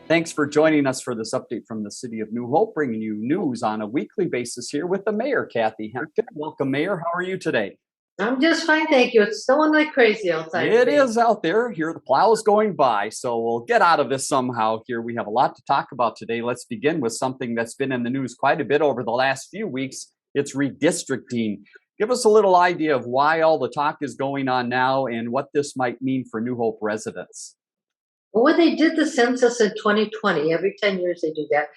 Thanks for joining us for this update from the City of New Hope, bringing you news on a weekly basis here with the Mayor, Kathi Hemken. Welcome, Mayor. How are you today? I'm just fine, thank you. It's snowing like crazy outside. It is out there. Here, the plow's going by, so we'll get out of this somehow here. We have a lot to talk about today. Let's begin with something that's been in the news quite a bit over the last few weeks. It's redistricting. Give us a little idea of why all the talk is going on now and what this might mean for New Hope residents. Well, when they did the census in 2020, every 10 years they do that,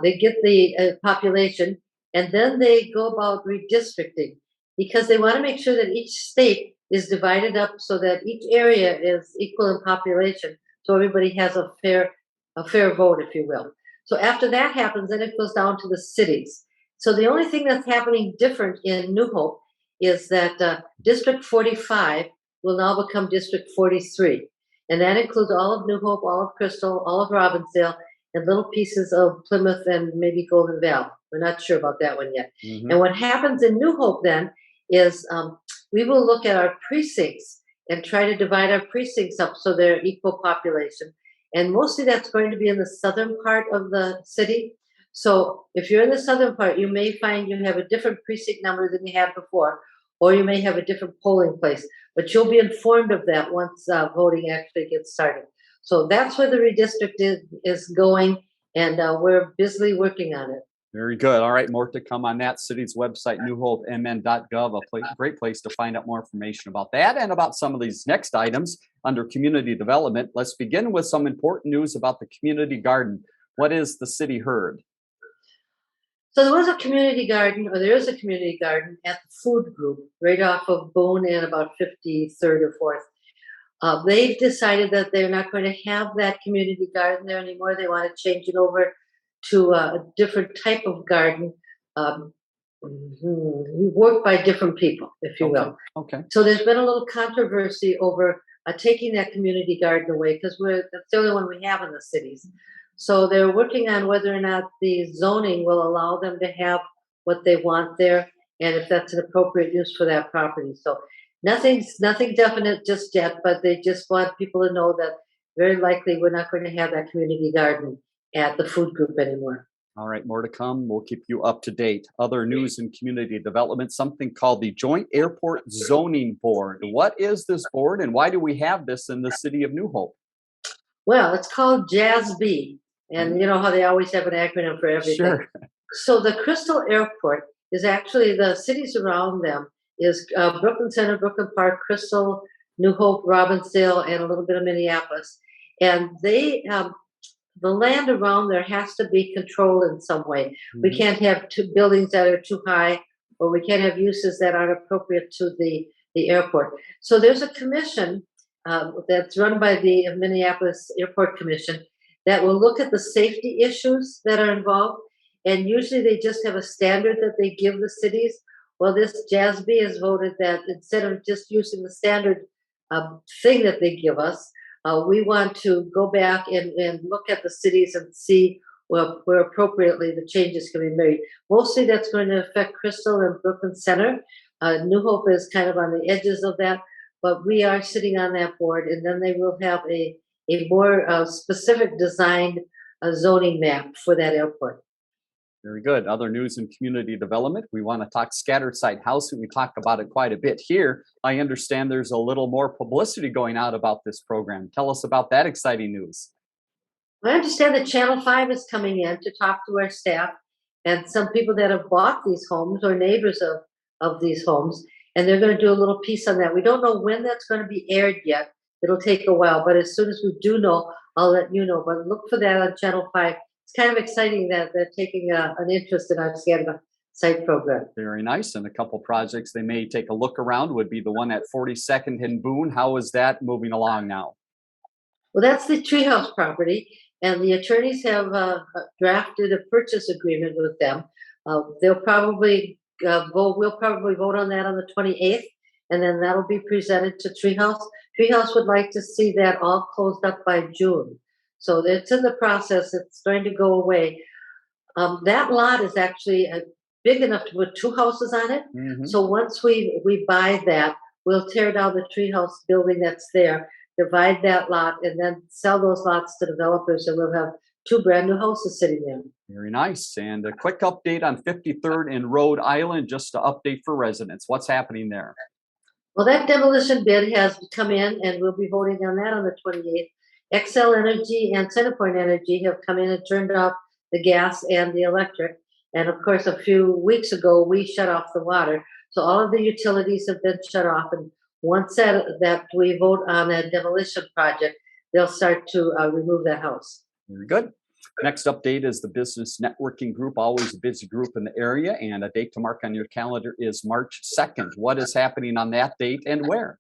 they get the population, and then they go about redistricting because they want to make sure that each state is divided up so that each area is equal in population, so everybody has a fair vote, if you will. So after that happens, then it goes down to the cities. So the only thing that's happening different in New Hope is that District 45 will now become District 43. And that includes all of New Hope, all of Crystal, all of Robbinsdale, and little pieces of Plymouth and maybe Golden Valley. We're not sure about that one yet. Mm-hmm. And what happens in New Hope then is we will look at our precincts and try to divide our precincts up so they're equal population. And mostly that's going to be in the southern part of the city. So if you're in the southern part, you may find you have a different precinct number than you had before, or you may have a different polling place, but you'll be informed of that once voting actually gets started. So that's where the redistricting is going, and we're busily working on it. Very good. All right, more to come on that. City's website, newhopemn.gov, great place to find out more information about that and about some of these next items under community development. Let's begin with some important news about the community garden. What is the city heard? So there is a community garden at the food group right off of Boone and about 53rd or 4th. They've decided that they're not going to have that community garden there anymore. They want to change it over to a different type of garden. Worked by different people, if you will. Okay. So there's been a little controversy over taking that community garden away because that's the only one we have in the cities. So they're working on whether or not the zoning will allow them to have what they want there, and if that's an appropriate use for that property. So nothing definite just yet, but they just want people to know that very likely we're not going to have that community garden at the food group anymore. All right, more to come. We'll keep you up to date. Other news in community development, something called the Joint Airport Zoning Board. What is this board and why do we have this in the city of New Hope? Well, it's called JASB. And you know how they always have an acronym for everything. Sure. So the Crystal Airport is actually the cities around them is Brooklyn Center, Brooklyn Park, Crystal, New Hope, Robbinsdale, and a little bit of Minneapolis. And they, the land around there has to be controlled in some way. Mm-hmm. We can't have two buildings that are too high, or we can't have uses that aren't appropriate to the airport. So there's a commission that's run by the Minneapolis Airport Commission that will look at the safety issues that are involved. And usually they just have a standard that they give the cities. Well, this JASB has voted that instead of just using the standard thing that they give us, we want to go back and look at the cities and see where appropriately the changes can be made. Mostly that's going to affect Crystal and Brooklyn Center. New Hope is kind of on the edges of that, but we are sitting on that board, and then they will have a more specific designed zoning map for that airport. Very good. Other news in community development. We want to talk scattered site housing. We talk about it quite a bit here. I understand there's a little more publicity going out about this program. Tell us about that exciting news. I understand that Channel 5 is coming in to talk to our staff and some people that have bought these homes or neighbors of these homes, and they're going to do a little piece on that. We don't know when that's going to be aired yet. It'll take a while, but as soon as we do know, I'll let you know. But look for that on Channel 5. It's kind of exciting that they're taking an interest in our scattered site program. Very nice. And a couple projects they may take a look around would be the one at 42nd and Boone. How is that moving along now? Well, that's the Treehouse property, and the attorneys have drafted a purchase agreement with them. They'll probably we'll probably vote on that on the 28th, and then that'll be presented to Treehouse. Treehouse would like to see that all closed up by June. So it's in the process. It's going to go away. That lot is actually big enough to put two houses on it. Mm-hmm. So once we buy that, we'll tear down the Treehouse building that's there divide that lot, and then sell those lots to developers, and we'll have 2 brand new houses sitting there. Very nice. And a quick update on 53rd and Rhode Island, just to update for residents. What's happening there? Well, that demolition bid has come in, and we'll be voting on that on the 28th. XL Energy and Centerpoint Energy have come in and turned off the gas and the electric. And of course, a few weeks ago, we shut off the water. So all of the utilities have been shut off. And once that we vote on a demolition project, they'll start to remove that house. Very good. Next update is the business networking group, always a busy group in the area, and a date to mark on your calendar is March 2nd. What is happening on that date and where?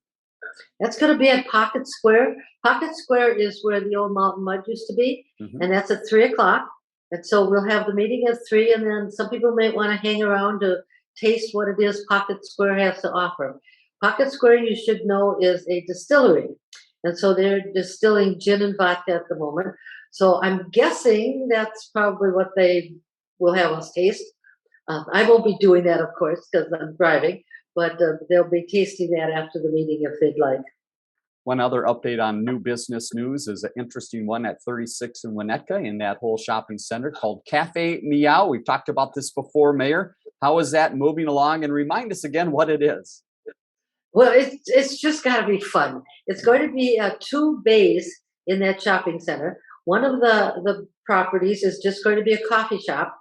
That's going to be at Pocket Square. Pocket Square is where the old Mountain Mud used to be, and that's at 3 o'clock. And so we'll have the meeting at 3, and then some people might want to hang around to taste what it is Pocket Square has to offer. Pocket Square, you should know, is a distillery. And so they're distilling gin and vodka at the moment. So I'm guessing that's probably what they will have us taste. I won't be doing that, of course, because I'm driving, but they'll be tasting that after the meeting if they'd like. One other update on new business news is an interesting one at 36 in Winnetka in that whole shopping center called Cafe Meow. We've talked about this before, Mayor. How is that moving along? And remind us again what it is. Well, it's just got to be fun. It's going to be 2 bays in that shopping center. One of the properties is just going to be a coffee shop,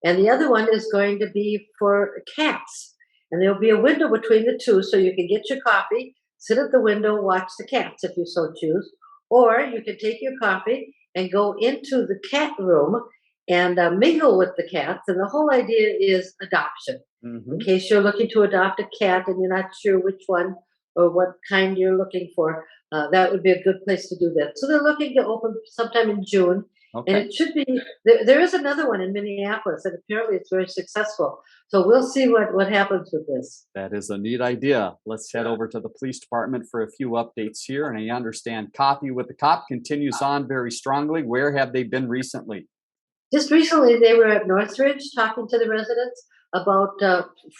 and the other one is going to be for cats. And there'll be a window between the 2, so you can get your coffee, sit at the window, watch the cats if you so choose. Or you can take your coffee and go into the cat room and mingle with the cats. And the whole idea is adoption. In case you're looking to adopt a cat and you're not sure which one or what kind you're looking for, that would be a good place to do that. So they're looking to open sometime in June. And it should be, there is another one in Minneapolis, and apparently it's very successful. So we'll see what happens with this. That is a neat idea. Let's head over to the police department for a few updates here. And I understand Kathi with the cop continues on very strongly. Where have they been recently? Just recently, they were at Northridge talking to the residents about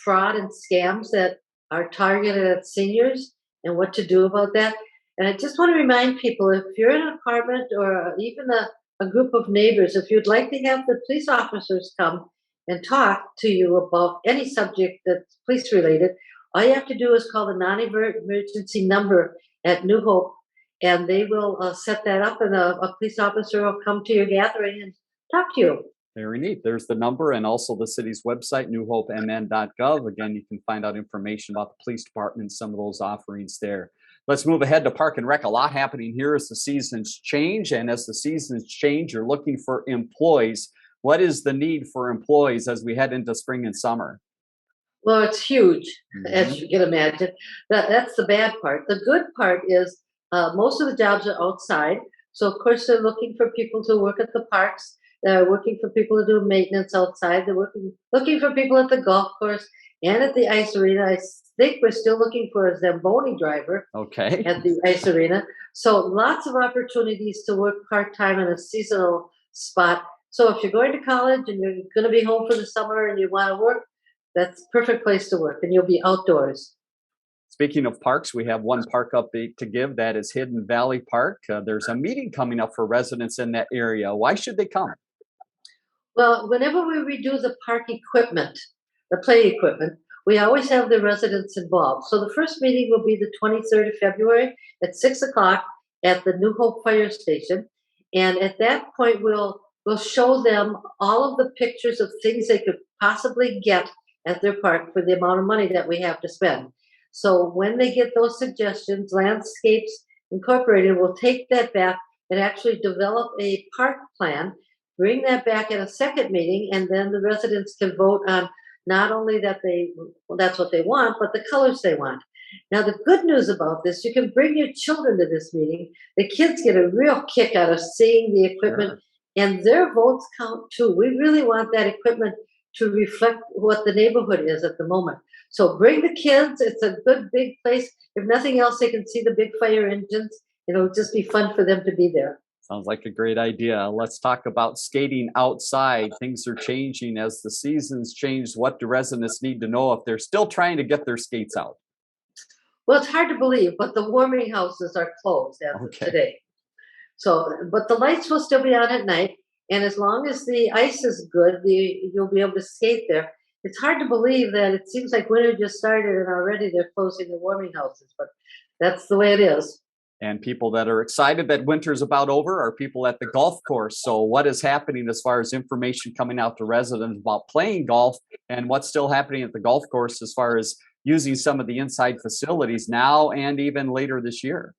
fraud and scams that are targeted at seniors and what to do about that. And I just want to remind people, if you're in an apartment or even a group of neighbors, if you'd like to have the police officers come and talk to you about any subject that's police related, all you have to do is call the non-emergency number at New Hope, and they will set that up, and a police officer will come to your gathering and talk to you. Very neat. There's the number and also the city's website, newhopemn.gov. Again, you can find out information about the police department, some of those offerings there. Let's move ahead to Park and Rec. A lot happening here as the seasons change. And as the seasons change, you're looking for employees. What is the need for employees as we head into spring and summer? Well, it's huge, as you can imagine. That's the bad part. The good part is most of the jobs are outside. So, of course, they're looking for people to work at the parks. They're working for people to do maintenance outside. They're looking for people at the golf course and at the ice arena. I think we're still looking for a Zamboni driver at the ice arena. So lots of opportunities to work part-time in a seasonal spot. So if you're going to college and you're going to be home for the summer and you want to work, that's a perfect place to work, and you'll be outdoors. Speaking of parks, we have one park update to give. That is Hidden Valley Park. There's a meeting coming up for residents in that area. Why should they come? Well, whenever we redo the park equipment, the play equipment, we always have the residents involved. So the first meeting will be the 23rd of February at 6 o'clock at the New Hope Fire Station. And at that point, we'll show them all of the pictures of things they could possibly get at their park for the amount of money that we have to spend. So when they get those suggestions, Landscapes Incorporated will take that back and actually develop a park plan, bring that back at a second meeting, and then the residents can vote on not only that that's what they want, but the colors they want. Now, the good news about this, you can bring your children to this meeting. The kids get a real kick out of seeing the equipment, and their votes count too. We really want that equipment to reflect what the neighborhood is at the moment. So bring the kids. It's a good big place. If nothing else, they can see the big fire engines. It'll just be fun for them to be there. Sounds like a great idea. Let's talk about skating outside. Things are changing as the seasons change. What do residents need to know if they're still trying to get their skates out? Well, it's hard to believe, but the warming houses are closed as of Okay. today. So, but the lights will still be on at night, and as long as the ice is good, you'll be able to skate there. It's hard to believe that it seems like winter just started and already they're closing the warming houses, but that's the way it is. And people that are excited that winter's about over are people at the golf course. So, what is happening as far as information coming out to residents about playing golf, and what's still happening at the golf course as far as using some of the inside facilities now and even later this year?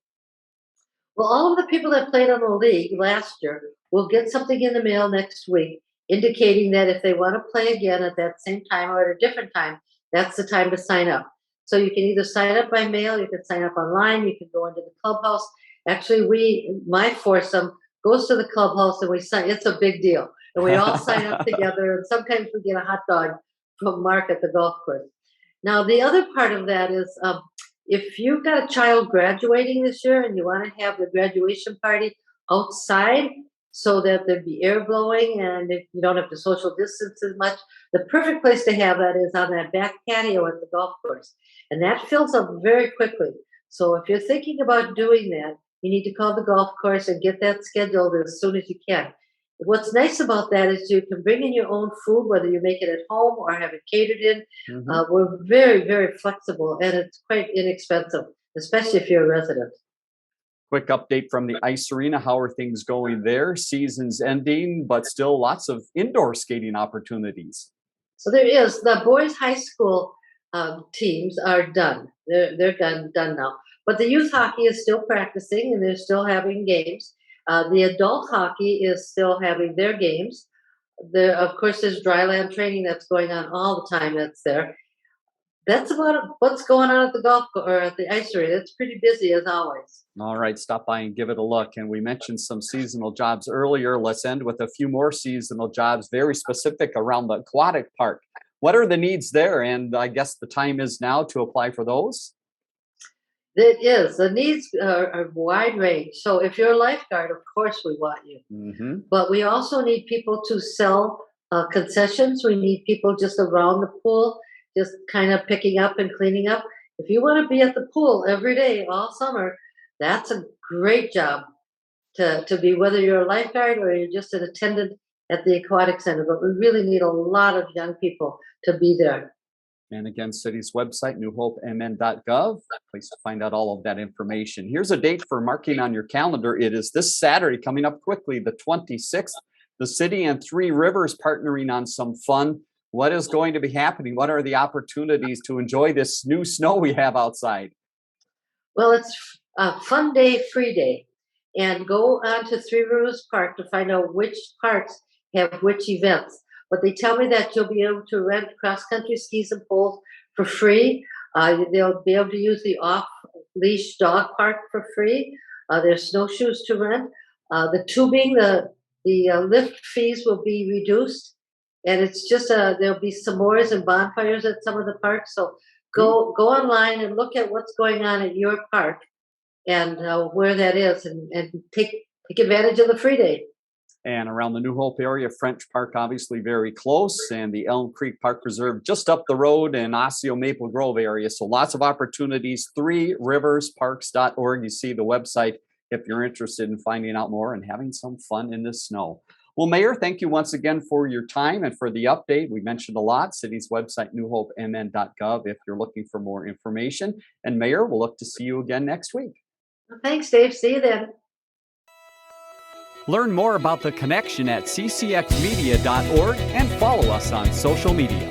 Well, all of the people that played on the league last year will get something in the mail next week indicating that if they want to play again at that same time or at a different time, that's the time to sign up. So you can either sign up by mail, you can sign up online, you can go into the clubhouse. Actually, my foursome goes to the clubhouse and we sign. It's a big deal, and we all sign up together. And sometimes we get a hot dog from Mark at the golf course. Now, the other part of that is if you've got a child graduating this year and you want to have the graduation party outside so that there'd be air blowing and if you don't have to social distance as much, the perfect place to have that is on that back patio at the golf course. And that fills up very quickly. So if you're thinking about doing that, you need to call the golf course and get that scheduled as soon as you can. What's nice about that is you can bring in your own food, whether you make it at home or have it catered in. We're very, very flexible, and it's quite inexpensive, especially if you're a resident. Quick update from the ice arena. How are things going there? Season's ending, but still lots of indoor skating opportunities. So there is the boys' high school teams are done. They're done now. But the youth hockey is still practicing, and they're still having games. The adult hockey is still having their games. Of course, there's dry land training that's going on all the time. That's there. That's about what's going on at the or at the ice arena. It's pretty busy as always. All right, stop by and give it a look. And we mentioned some seasonal jobs earlier. Let's end with a few more seasonal jobs, very specific around the aquatic park. What are the needs there? And I guess the time is now to apply for those. It is. The needs are wide range. So if you're a lifeguard, of course we want you. But we also need people to sell concessions. We need people just around the pool, just kind of picking up and cleaning up. If you want to be at the pool every day, all summer, that's a great job to be, whether you're a lifeguard or you're just an attendant at the aquatic center. But we really need a lot of young people to be there. And again, city's website, newhopemn.gov, place to find out all of that information. Here's a date for marking on your calendar. It is this Saturday, coming up quickly, the 26th. The city and Three Rivers partnering on some fun. What is going to be happening? What are the opportunities to enjoy this new snow we have outside? Well, it's a fun day, free day. And go on to Three Rivers Park to find out which parks have which events. But they tell me that you'll be able to rent cross-country skis and poles for free. They'll be able to use the off-leash dog park for free. There's snowshoes to rent. The tubing, the lift fees will be reduced. And it's just there'll be s'mores and bonfires at some of the parks. So go online and look at what's going on at your park and where that is, and take advantage of the free day. And around the New Hope area, French Park obviously very close, and the Elm Creek Park Reserve just up the road, and Osseo Maple Grove area. So lots of opportunities. threeriversparks.org. You see the website if you're interested in finding out more and having some fun in the snow. Well, Mayor, thank you once again for your time and for the update. We mentioned a lot. City's website, newhopemn.gov, if you're looking for more information. And Mayor, we'll look to see you again next week. Well, thanks, Dave. See you then. Learn more about The Connection at ccxmedia.org and follow us on social media.